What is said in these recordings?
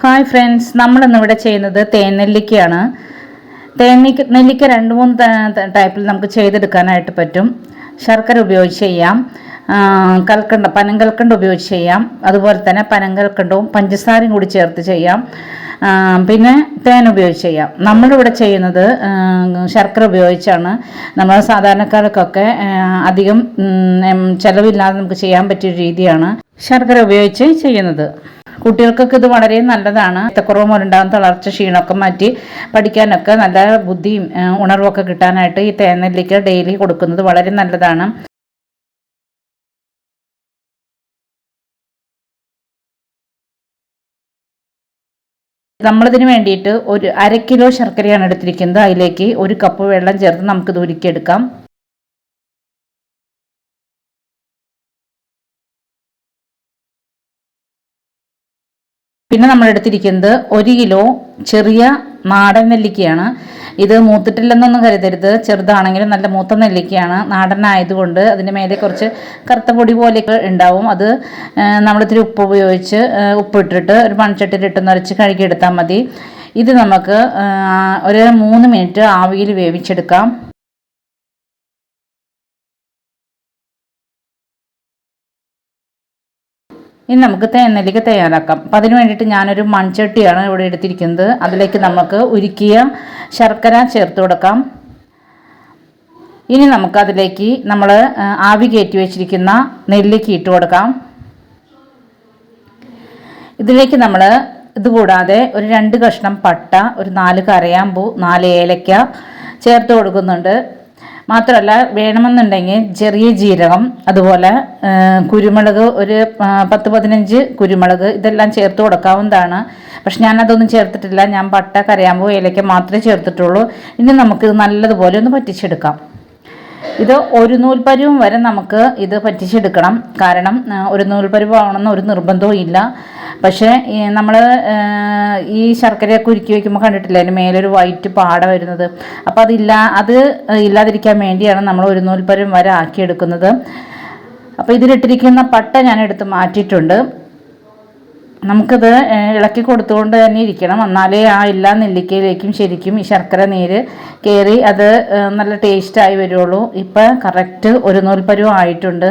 Hi friends, നമ്മളിന്നിവിടെ ചെയ്യുന്നത് തേനെല്ലിക്കയാണ്. നെല്ലിക്ക രണ്ട് മൂന്ന് ടൈപ്പിൽ നമുക്ക് ചെയ്തെടുക്കാനായിട്ട് പറ്റും. ശർക്കര ഉപയോഗിച്ച് ചെയ്യാം, പനങ്കൽക്കണ്ടം ഉപയോഗിച്ച് ചെയ്യാം, അതുപോലെ തന്നെ പനങ്കൽക്കണ്ടവും പഞ്ചസാരയും കൂടി ചേർത്ത് ചെയ്യാം, പിന്നെ തേൻ ഉപയോഗിച്ച് ചെയ്യാം. നമ്മളിവിടെ ചെയ്യുന്നത് ശർക്കര ഉപയോഗിച്ചാണ്. നമ്മൾ സാധാരണക്കാർക്കൊക്കെ അധികം ചിലവില്ലാതെ നമുക്ക് ചെയ്യാൻ പറ്റിയ രീതിയാണ് ശർക്കര ഉപയോഗിച്ച് ചെയ്യുന്നത്. കുട്ടികൾക്കൊക്കെ ഇത് വളരെ നല്ലതാണ്. രക്തക്കുറവ് മൂലമുണ്ടാകുന്ന തളർച്ച, ക്ഷീണമൊക്കെ മാറ്റി പഠിക്കാനൊക്കെ നല്ല ബുദ്ധിയും ഉണർവൊക്കെ കിട്ടാനായിട്ട് ഈ തേനെല്ലിക്ക ഡെയിലി കൊടുക്കുന്നത് വളരെ നല്ലതാണ്. നമ്മളിതിന് വേണ്ടിയിട്ട് ഒരു 1/2 കിലോ ശർക്കരയാണ് എടുത്തിരിക്കുന്നത്. അതിലേക്ക് 1 കപ്പ് വെള്ളം ചേർത്ത് നമുക്കിത് ഉരുക്കിയെടുക്കാം. പിന്നെ നമ്മൾ എടുത്തിരിക്കുന്നത് 1 കിലോ ചെറിയ നാടൻ നെല്ലിക്കയാണ്. ഇത് മൂത്തിട്ടില്ലെന്നൊന്നും കരുതരുത്, ചെറുതാണെങ്കിലും നല്ല മൂത്ത നെല്ലിക്കയാണ്. നാടനായതുകൊണ്ട് അതിൻ്റെ മേലെ കുറച്ച് കറുത്ത പൊടി പോലെയൊക്കെ ഉണ്ടാവും. അത് നമ്മളിത്തിരി ഉപ്പിട്ടിട്ട് ഒരു മൺചട്ടിയിലിട്ട് നിറച്ച് കഴുകിയെടുത്താൽ മതി. ഇത് നമുക്ക് ഒരു 3 മിനിറ്റ് ആവിയിൽ വേവിച്ചെടുക്കാം. ഇനി നമുക്ക് തേനെല്ലിക്ക തയ്യാറാക്കാം. അപ്പം അതിന് വേണ്ടിയിട്ട് ഞാനൊരു മൺചട്ടിയാണ് ഇവിടെ എടുത്തിരിക്കുന്നത്. അതിലേക്ക് നമുക്ക് ഉരുക്കിയ ശർക്കര ചേർത്ത് കൊടുക്കാം. ഇനി നമുക്ക് അതിലേക്ക് നമ്മൾ ആവി കയറ്റി വെച്ചിരിക്കുന്ന നെല്ലിക്ക ഇട്ട് കൊടുക്കാം. ഇതിലേക്ക് നമ്മൾ ഇതുകൂടാതെ ഒരു 2 കഷ്ണം പട്ട, ഒരു 4 കരയാമ്പൂ, 4 ഏലക്ക ചേർത്ത് കൊടുക്കുന്നുണ്ട്. മാത്രമല്ല, വേണമെന്നുണ്ടെങ്കിൽ ചെറിയ ജീരകം, അതുപോലെ കുരുമുളക്, ഒരു 10-15 കുരുമുളക്, ഇതെല്ലാം ചേർത്ത് കൊടുക്കാവുന്നതാണ്. പക്ഷെ ഞാനതൊന്നും ചേർത്തിട്ടില്ല. ഞാൻ പട്ട, കരയാമ്പൂ, ഏലയ്ക്ക മാത്രമേ ചേർത്തിട്ടുള്ളൂ. ഇനി നമുക്കിത് നല്ലതുപോലെ ഒന്ന് പറ്റിച്ചെടുക്കാം. ഇത് ഒരു നൂൽപ്പരുവം വരെ നമുക്ക് ഇത് പറ്റിച്ചെടുക്കണം. കാരണം ഒരു നൂൽപ്പരുവം ആവണമെന്ന് ഒരു നിർബന്ധവും ഇല്ല. പക്ഷേ നമ്മൾ ഈ ശർക്കരയൊക്കെ ഉരുക്കി വയ്ക്കുമ്പോൾ കണ്ടിട്ടില്ല, അതിന് മേലൊരു വൈറ്റ് പാട വരുന്നത്. അപ്പോൾ അത് ഇല്ലാതിരിക്കാൻ വേണ്ടിയാണ് നമ്മൾ ഒരു നൂൽപ്പരുവം വരെ ആക്കിയെടുക്കുന്നത്. അപ്പോൾ ഇതിലിട്ടിരിക്കുന്ന പട്ട ഞാൻ എടുത്ത് മാറ്റിയിട്ടുണ്ട്. നമുക്കിത് ഇളക്കി കൊടുത്തുകൊണ്ട് തന്നെ ഇരിക്കണം. എന്നാലേ ആ എല്ലാ നെല്ലിക്കയിലേക്കും ശരിക്കും ഈ ശർക്കര നീര് കയറി അത് നല്ല ടേസ്റ്റായി വരുള്ളൂ. ഇപ്പം കറക്റ്റ് ഒരു നൂൽപ്പരുവം ആയിട്ടുണ്ട്.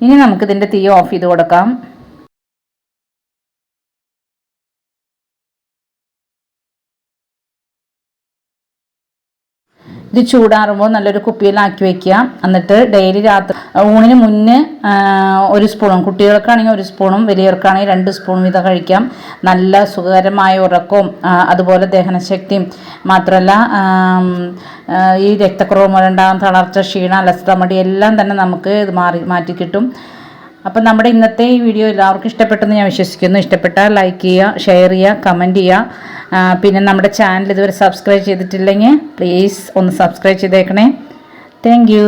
ഇനി നമുക്കിതിൻ്റെ തീ ഓഫ് ചെയ്ത് കൊടുക്കാം. ഇത് ചൂടാറുമ്പോൾ നല്ലൊരു കുപ്പിയിലാക്കി വയ്ക്കുക. എന്നിട്ട് ഡെയിലി രാത്രി ഊണിന് മുന്നേ 1 സ്പൂണും, കുട്ടികൾക്കാണെങ്കിൽ 1 സ്പൂണും, വലിയവർക്കാണെങ്കിൽ 2 സ്പൂണും വീതം കഴിക്കാം. നല്ല സുഖകരമായ ഉറക്കവും അതുപോലെ ദഹനശക്തിയും മാത്രമല്ല ഈ രക്തക്കുറവ് മൂലമുണ്ടാകുന്ന തളർച്ച, ക്ഷീണം, അലസത, മടി എല്ലാം തന്നെ നമുക്ക് ഇത് മാറ്റി കിട്ടും. അപ്പം നമ്മുടെ ഇന്നത്തെ ഈ വീഡിയോ എല്ലാവർക്കും ഇഷ്ടപ്പെട്ടെന്ന് ഞാൻ വിശ്വസിക്കുന്നു. ഇഷ്ടപ്പെട്ടാൽ ലൈക്ക് ചെയ്യുക, ഷെയർ ചെയ്യുക, കമൻറ്റ് ചെയ്യുക. പിന്നെ നമ്മുടെ ചാനൽ ഇതുവരെ സബ്സ്ക്രൈബ് ചെയ്തിട്ടില്ലെങ്കിൽ പ്ലീസ് ഒന്ന് സബ്സ്ക്രൈബ് ചെയ്തേക്കണേ. Thank you.